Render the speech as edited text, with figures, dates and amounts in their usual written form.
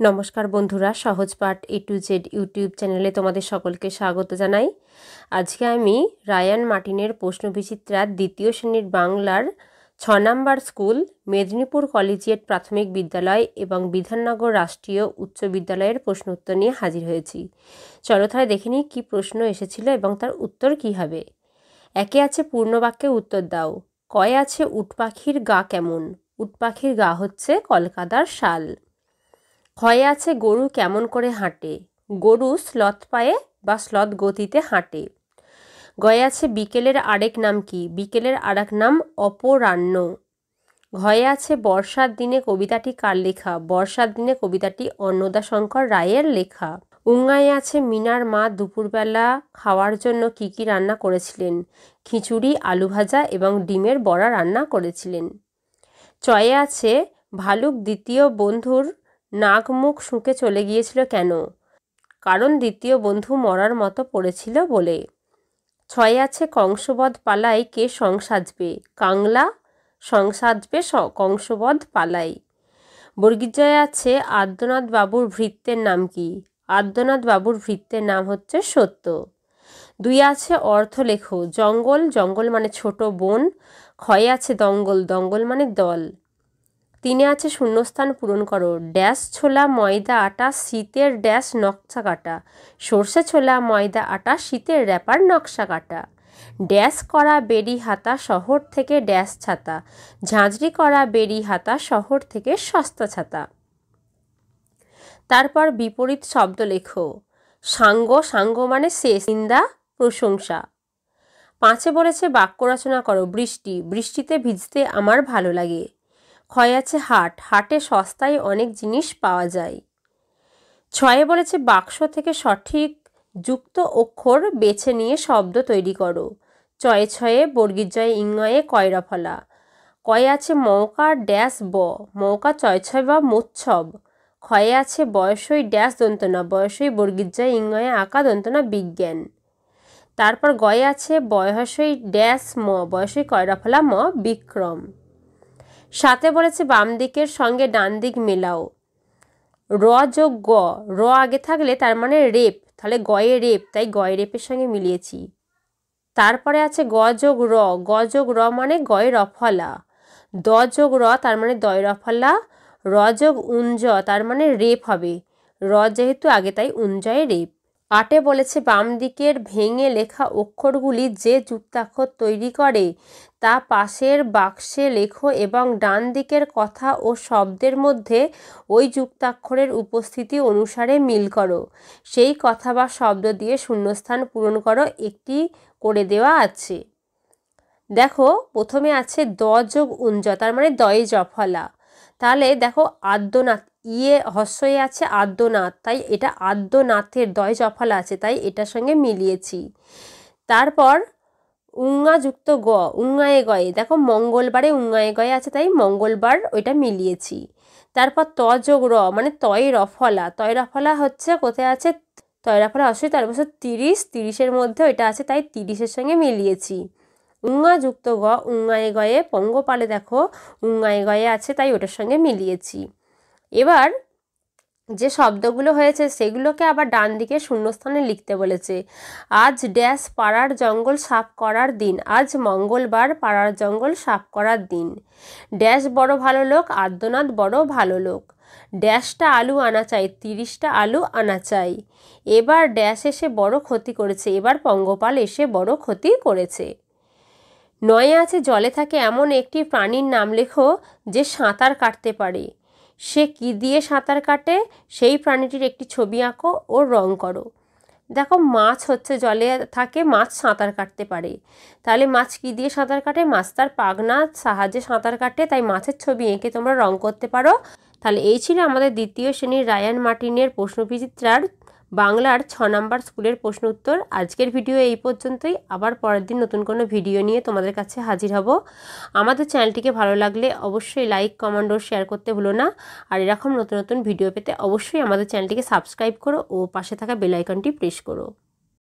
নমস্কার বন্ধুরা, সহজ পাঠ A to Z ইউটিউব চ্যানেলে তোমাদের সকলকে স্বাগত জানাই। আজকে আমি রায়ান মার্টিনের প্রশ্নবিচিত্রার দ্বিতীয় শ্রেণীর বাংলার 6 নম্বর স্কুল মেদিনীপুর কলেজিয়েট প্রাথমিক বিদ্যালয় এবং বিধাননগর রাষ্ট্রীয় উচ্চ বিদ্যালয়ের প্রশ্ন উত্তর নিয়ে হাজির হয়েছি। চলো তাহলে দেখে নিই কী প্রশ্ন এসেছিল এবং তার উত্তর কী হবে। একে আছে পূর্ণবাক্যে উত্তর দাও। কয়ে আছে উট পাখির গা কেমন? উট পাখির গা হচ্ছে কলকাতার শাল। ক্ষয়ে আছে গরু কেমন করে হাঁটে? গরু স্লথ পায়ে বা স্লথ গতিতে হাঁটে। গয়ে আছে বিকেলের আরেক নাম কি? বিকেলের আরেক নাম অপরাহ্ন। ঘয়ে আছে বর্ষার দিনে কবিতাটি কার লেখা? বর্ষার দিনে কবিতাটি অন্নদাশঙ্কর রায়ের লেখা। উঙ্গায়ে আছে মিনার মা দুপুরবেলা খাওয়ার জন্য কি কি রান্না করেছিলেন? খিচুড়ি, আলু ভাজা এবং ডিমের বড়া রান্না করেছিলেন। চয়ে আছে ভালুক দ্বিতীয় বন্ধুর নাক মুখ শুঁকে চলে গিয়েছিল কেন? কারণ দ্বিতীয় বন্ধু মরার মতো পড়েছিল বলে। ছয়ে আছে কংসবধ পালাই কে সং সাজবে? কাংলা সং সাজবে কংসবধ পালাই। বর্গীজয়ে আছে আদ্যনাথ বাবুর ভৃত্যের নাম কি? আদ্যনাথ বাবুর ভৃত্যের নাম হচ্ছে সত্য। দুই আছে অর্থ লেখো। জঙ্গল, জঙ্গল মানে ছোট বন। ক্ষয়ে আছে দঙ্গল, দঙ্গল মানে দল। তিনে আছে শূন্যস্থান পূরণ করো। ড্যাশ ছোলা ময়দা আটা শীতের ড্যাশ নকশা কাটা। সর্ষে ছোলা ময়দা আটা শীতের র্যাপার নকশা কাটা। ড্যাশ করা বেরি হাতা শহর থেকে ড্যাশ ছাতা। ঝাঁঝরি করা বেরি হাতা শহর থেকে সস্তা ছাতা। তারপর বিপরীত শব্দ লেখো। সাঙ্গ, সাঙ্গ মানে শেষ, নিন্দা, প্রশংসা। পাঁচে বলেছে বাক্য রচনা করো। বৃষ্টি, বৃষ্টিতে ভিজতে আমার ভালো লাগে। ক্ষয় আছে হাট, হাটে সস্তায় অনেক জিনিস পাওয়া যায়। ছয়ে বলেছে বাক্স থেকে সঠিক যুক্ত অক্ষর বেছে নিয়ে শব্দ তৈরি করো। চয়ে ছয়ে বর্গীজয়ে ইঙ্গয়ে কয়রা ফলা। কয়ে আছে মৌকা ড্যাশ ব, মৌকা চয় ছয় বা মোচ্ছব। ক্ষয়ে আছে বয়সই ড্যাশ দন্তনা, বয়সই বর্গীজয়ে ইঙ্গয়ে আঁকা দন্তনা বিজ্ঞান। তারপর গয়ে আছে বয়সই ড্যাশ ম, বয়সই কয়রা ফলা ম বিক্রম। সাথে বলেছে বাম দিকের সঙ্গে ডান দিক মেলাও। র যোগ গ, র আগে থাকলে তার মানে রেপ, তাহলে গয়ে রেপ, তাই গয়ে রেপের সঙ্গে মিলিয়েছি। তারপরে আছে গ যোগ র, গ যোগ র মানে গয়ে রফলা। দ যোগ র তার মানে দয় রফলা। র যোগ উঞ্জ তার মানে রেপ হবে। র যেহেতু আগে তাই উঞ্জয়ে রেপ। আটে বলেছে বাম দিকের ভেঙে লেখা অক্ষরগুলি যে যুক্তাক্ষর তৈরি করে তা পাশের বাক্সে লেখো এবং ডান দিকের কথা ও শব্দের মধ্যে ওই যুক্তাক্ষরের উপস্থিতি অনুসারে মিল করো। সেই কথা বা শব্দ দিয়ে শূন্যস্থান পূরণ করো। একটি করে দেওয়া আছে। দেখো প্রথমে আছে দ যোগ উঞ্জ তার মানে দয়ে জফলা। তাহলে দেখো আদ্যনাথ, ইয়ে হস্যই আছে আদ্যনাথ, তাই এটা আদ্যনাথের দয় জফলা আছে, তাই এটার সঙ্গে মিলিয়েছি। তারপর উঙ্গা যুক্ত গ, উঙ্গায়ে গয়ে, দেখো মঙ্গলবারে উঙ্গায়ে গয়ে আছে, তাই মঙ্গলবার ওইটা মিলিয়েছি। তারপর ত যোগ র মানে তয় রফলা, তয় রফলা হচ্ছে কোথায় আছে? তয় রফলা অবশ্যই তার বছর 30, 30-এর মধ্যে ওইটা আছে, তাই 30-এর সঙ্গে মিলিয়েছি। উঙ্গা যুক্ত গ, উঙ্গায়ে গয়ে, পঙ্গপালে দেখো উঙ্গায়ে গয়ে আছে, তাই ওটার সঙ্গে মিলিয়েছি। এবার যে শব্দগুলো হয়েছে সেগুলোকে আবার ডান দিকে শূন্যস্থানে লিখতে বলেছে। আজ ড্যাশ পাড়ার জঙ্গল সাফ করার দিন। আজ মঙ্গলবার পাড়ার জঙ্গল সাফ করার দিন। ড্যাশ বড় ভালো লোক, আদ্যনাথ বড় ভালো লোক। ড্যাশটা আলু আনা চাই, 30টা আলু আনা চাই। এবার ড্যাশ এসে বড় ক্ষতি করেছে, এবার পঙ্গপাল এসে বড় ক্ষতি করেছে। নয়ে আছে জলে থাকে এমন একটি প্রাণীর নাম লেখো যে সাঁতার কাটতে পারে। সে কি দিয়ে সাঁতার কাটে? সেই প্রাণীটির একটি ছবি আঁকো ও রং করো। দেখো মাছ হচ্ছে জলে থাকে, মাছ সাঁতার কাটতে পারে। তাহলে মাছ কি দিয়ে সাঁতার কাটে? মাছ তার পাখনার সাহায্যে সাঁতার কাটে, তাই মাছের ছবি এঁকে তোমরা রং করতে পারো। তাহলে এই ছিল আমাদের দ্বিতীয় শ্রেণীর রায়ান মার্টিনের প্রশ্নবিচিত্রার বাংলার 6 নম্বর স্কুলের প্রশ্ন উত্তর। আজকের ভিডিও এই পর্যন্তই। আবার পরের দিন নতুন কোনো ভিডিও নিয়ে তোমাদের কাছে হাজির হব। আমাদের চ্যানেলটিকে ভালো লাগলে অবশ্যই লাইক, কমেন্ট ও শেয়ার করতে ভুলো না। আর এরকম নতুন নতুন ভিডিও পেতে অবশ্যই আমাদের চ্যানেলটিকে সাবস্ক্রাইব করো ও পাশে থাকা বেল আইকনটি প্রেস করো।